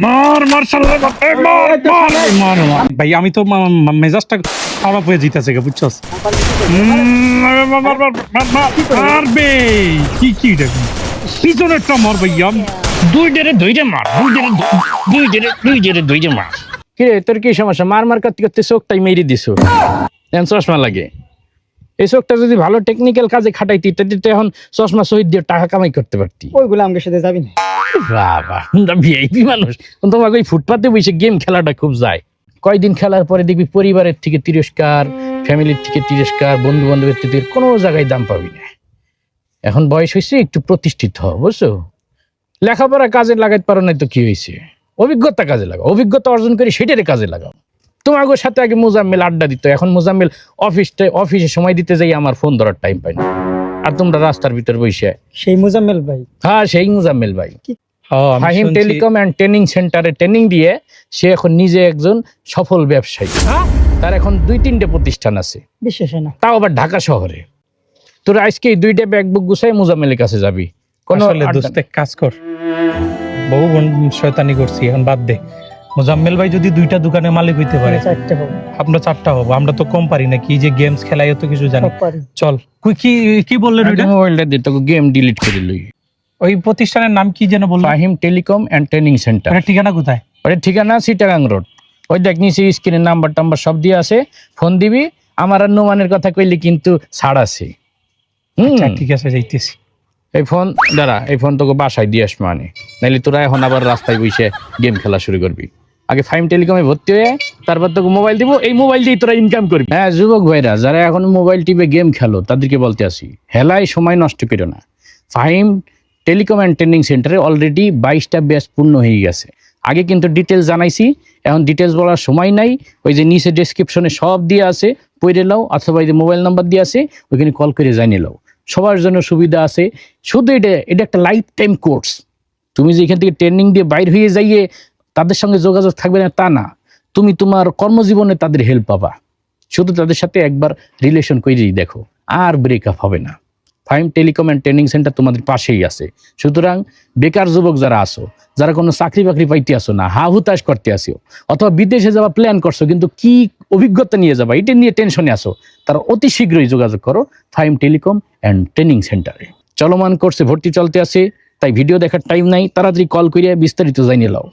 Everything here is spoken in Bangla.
মার মার শালা মার ভাই আমি তো মেজাজটা খারাপ হয়ে যেতেছে বুঝছস মারবে কি দেখি পিছনেরটা মার ভাইয়া দুইটা মার দুইটা মার। কিরে তোর কি সমস্যা? মার করতে করতে চোখটাই মেরে দিছো, এখন চশমা লাগে। এই চোখটা যদি ভালো টেকনিক্যাল কাজে খাটাইতি তাহলে তো এখন চশমা শহীদ দিয়ে টাকা কামাই করতে পারতি। ওইগুলো আমাদের সাথে যাবি না। বাবা ভিআইপি মানুষ, তোমাকে ওই ফুটপাতে বসে গেম খেলাটা খুব যায়। কয়দিন খেলার পরে দেখবি পরিবারের থেকে তিরস্কার, ফ্যামিলির থেকে তিরস্কার, বন্ধু বান্ধবের থেকে কোনো জায়গায় দাম পাবি না। এখন বয়স হয়েছে, একটু প্রতিষ্ঠিত হও, বুঝছো? লেখাপড়া কাজে লাগাইতে পারো না তো কি হয়েছে, অভিজ্ঞতা কাজে লাগাও, অভিজ্ঞতা অর্জন করে সেটারে কাজে লাগাও। তোমাকে সাথে আগে মোজাম্মেল আড্ডা দিত, এখন মোজাম্মেল অফিসে সময় দিতে যাই আমার ফোন ধরার টাইম পাই না, আর তোমরা রাস্তার ভিতর বসে। সেই মুজাম্মেল ভাই? হ্যাঁ, সেই মোজাম্মেল ভাই। ফাহিম টেলিকম অ্যান্ড ট্রেনিং সেন্টারে ট্রেনিং দিয়ে সে এখন নিজে একজন সফল ব্যবসায়ী। তার এখন 2-3টে প্রতিষ্ঠান আছে, বিশ্বাস না, তাও আবার ঢাকা শহরে। তোর আজকে 2টা ব্যাগবুক গুছাই মোজাম্মেলের কাছে যাবি। আসলে দোস্ত এক কাজ কর, বহু শয়তানি করছি, এখন বাদ দে। মোজাম্মেল ভাই যদি 2টা দোকানের মালিক হইতে পারে, 4টে হবে, আমরা 4টা হবো। আমরা তো কম পারি না, কি যে গেমস খেলাই তো কিছু জানি। চল কি বললেন ওইটা? মোবাইলটা দিয়ে তোকে গেম ডিলিট করে লই। ওই প্রতিষ্ঠানের নাম কি যেন বললেন? Fahim telecom and training centre. ওটা ঠিকানা কোথায়? ওটা ঠিকানা চিটাগাং রোড। ওই দেখ নিচে স্ক্রিনের নাম্বার সব দিয়ে আছে, ফোন দিবি। আমার আর নোমানের কথা কইলে কিন্তু ছাড় আছে। আচ্ছা ঠিক আছে, যাইতেছি। এই ফোন দাঁড়া, এই ফোন তোকে বাসায় দিয়ে আসবো, মানে নাইলে তোরা এখন আবার রাস্তায় বসে গেম খেলা শুরু করবি। আগে ফাইম টেলিকমে ভর্তি হয়ে তারপর তোকে মোবাইল দিব, এই মোবাইল দিয়ে তোরা ইনকাম করবি। হ্যাঁ যুবক ভাইরা, যারা এখন মোবাইল টিপে গেম খেলো তাদেরকে বলতে আসি, হেলায় সময় নষ্ট করো না। ফাহিম টেলিকম অ্যান্ড ট্রেনিং সেন্টারে অলরেডি 22টা ব্যাচ পূর্ণ হয়ে গেছে। আগে কিন্তু ডিটেলস জানাইছি, এখন ডিটেলস বলার সময় নাই। ওই যে নিচে ডেসক্রিপশনে সব দিয়ে আছে, পড়ে নাও, অথবা এই যে মোবাইল নাম্বার দিয়ে আছে, ওইখানে কল করে জানিয়ে নাও। সবার জন্য সুবিধা আছে। শুধু এটা একটা লাইফ টাইম কোর্স। তুমি যে এখান থেকে ট্রেনিং দিয়ে বাইর হয়ে যাইয়ে তাদের সঙ্গে যোগাযোগ থাকবে না তা না, তুমি তোমার কর্মজীবনে তাদের হেল্প পাবা। শুধু তাদের সাথে একবার রিলেশন করেই দেখো, আর ব্রেকআপ হবে না। Faim telecom and training centre তোমাদের পাশেই আছে। সুতরাং বেকার যুবক যারা আসো, যারা কোনো চাকরি বাকরি পাইতে আসো না, হা হুতাশ করতে আসো, অথবা বিদেশে যাওয়া প্ল্যান করছো কিন্তু কি অভিজ্ঞতা নিয়ে যাবা এটা নিয়ে টেনশনে আসো, তারা অতি শীঘ্রই যোগাযোগ করো ফাইম টেলিকম অ্যান্ড ট্রেনিং সেন্টারে। চলমান কোর্সে ভর্তি চলতে আছে, তাই ভিডিও দেখার টাইম নাই, তাড়াতাড়ি কল করিয়া বিস্তারিত জানিয়ে নাও।